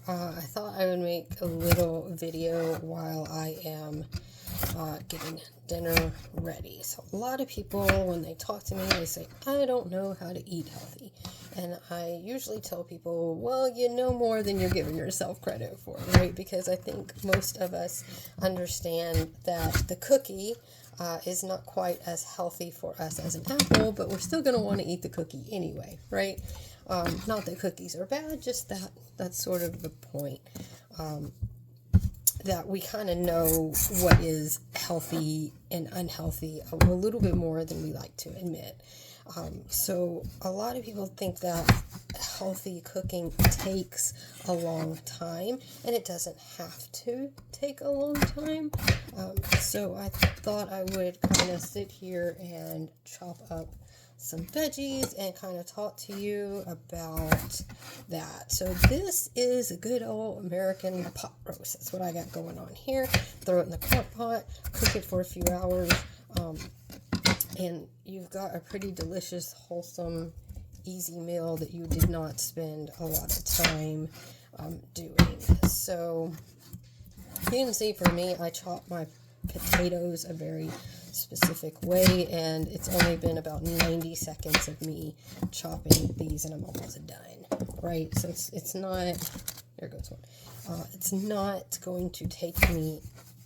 I thought I would make a little video while I am getting dinner ready. So a lot of people, when they talk to me, they say, I don't know how to eat healthy. And I usually tell people, well, you know more than you're giving yourself credit for, right? Because I think most of us understand that the cookie is not quite as healthy for us as an apple, but we're still going to want to eat the cookie anyway, right? Not that cookies are bad, just that's sort of the point. That we kind of know what is healthy and unhealthy a little bit more than we like to admit. So a lot of people think that healthy cooking takes a long time, and it doesn't have to take a long time. So I thought I would kind of sit here and chop up some veggies and kind of talk to you about that. So this is a good old American pot roast. That's what I got going on here. Throw it in the crock pot, cook it for a few hours, and you've got a pretty delicious, wholesome, easy meal that you did not spend a lot of time doing. So you can see for me, I chop my potatoes a very specific way, and it's only been about 90 seconds of me chopping these and I'm almost done, right? So it's not, there goes one, it's not going to take me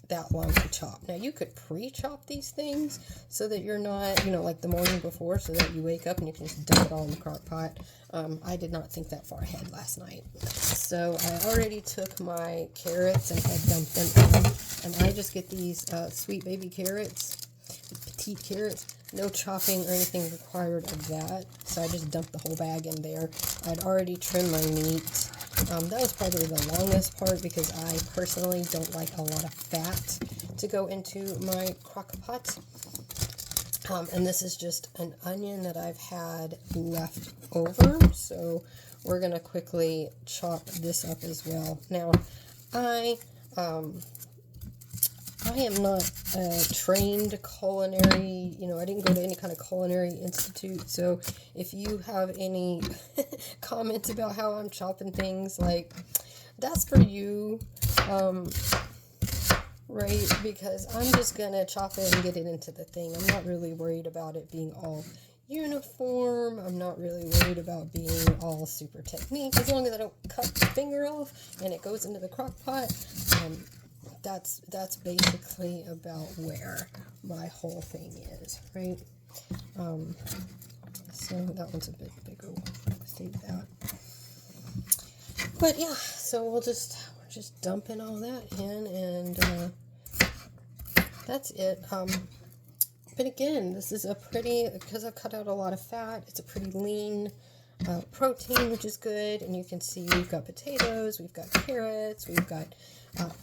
that long to chop. Now you could pre-chop these things so that you're not, like the morning before, so that you wake up and you can just dump it all in the crock pot. I did not think that far ahead last night. So I already took my carrots and had dumped them in, and I just get these sweet baby carrots, petite carrots, no chopping or anything required of that. So I just dumped the whole bag in there. I'd already trimmed my meat. That was probably the longest part because I personally don't like a lot of fat to go into my crock pot. And this is just an onion that I've had left over. So we're going to quickly chop this up as well. Now, I am not a trained culinary, I didn't go to any kind of culinary institute, so if you have any comments about how I'm chopping things, that's for you, right, because I'm just gonna chop it and get it into the thing. I'm not really worried about it being all uniform. I'm not really worried about being all super technique. As long as I don't cut the finger off and it goes into the crock pot, that's basically about where my whole thing is, right? So that one's a bit bigger. We'll save that. But yeah, so we're just dumping all that in, and that's it. But again, this is because I've cut out a lot of fat, it's a pretty lean protein, which is good. And you can see we've got potatoes, we've got carrots, we've got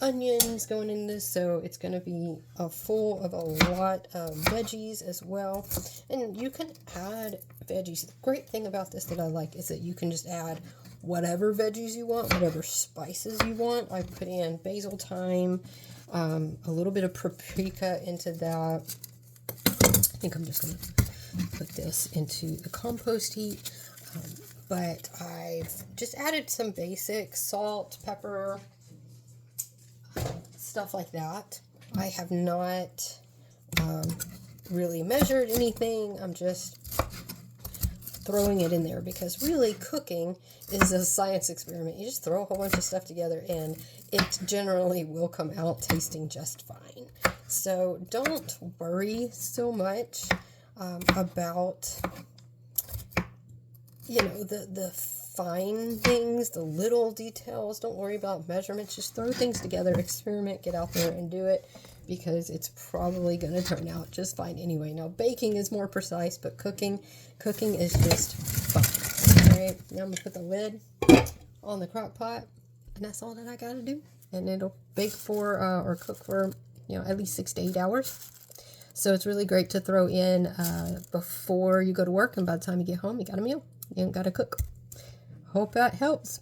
onions going in this, so it's going to be full of a lot of veggies as well. And you can add veggies. The great thing about this that I like is that you can just add whatever veggies you want, whatever spices you want. I put in basil, thyme, a little bit of paprika into that. I think I'm just going to put this into the compost heap. But I've just added some basic salt, pepper, stuff like that. I have not really measured anything. I'm just throwing it in there because really cooking is a science experiment. You just throw a whole bunch of stuff together and it generally will come out tasting just fine. So don't worry so much about the fine things, the little details. Don't worry about measurements. Just throw things together, experiment, get out there and do it, because it's probably going to turn out just fine anyway. Now, baking is more precise, but cooking is just fun. All right, now I'm going to put the lid on the crock pot, and that's all that I got to do. And it'll bake for, or cook for, at least 6 to 8 hours. So it's really great to throw in before you go to work, and by the time you get home, you got a meal. You don't got to cook. Hope that helps.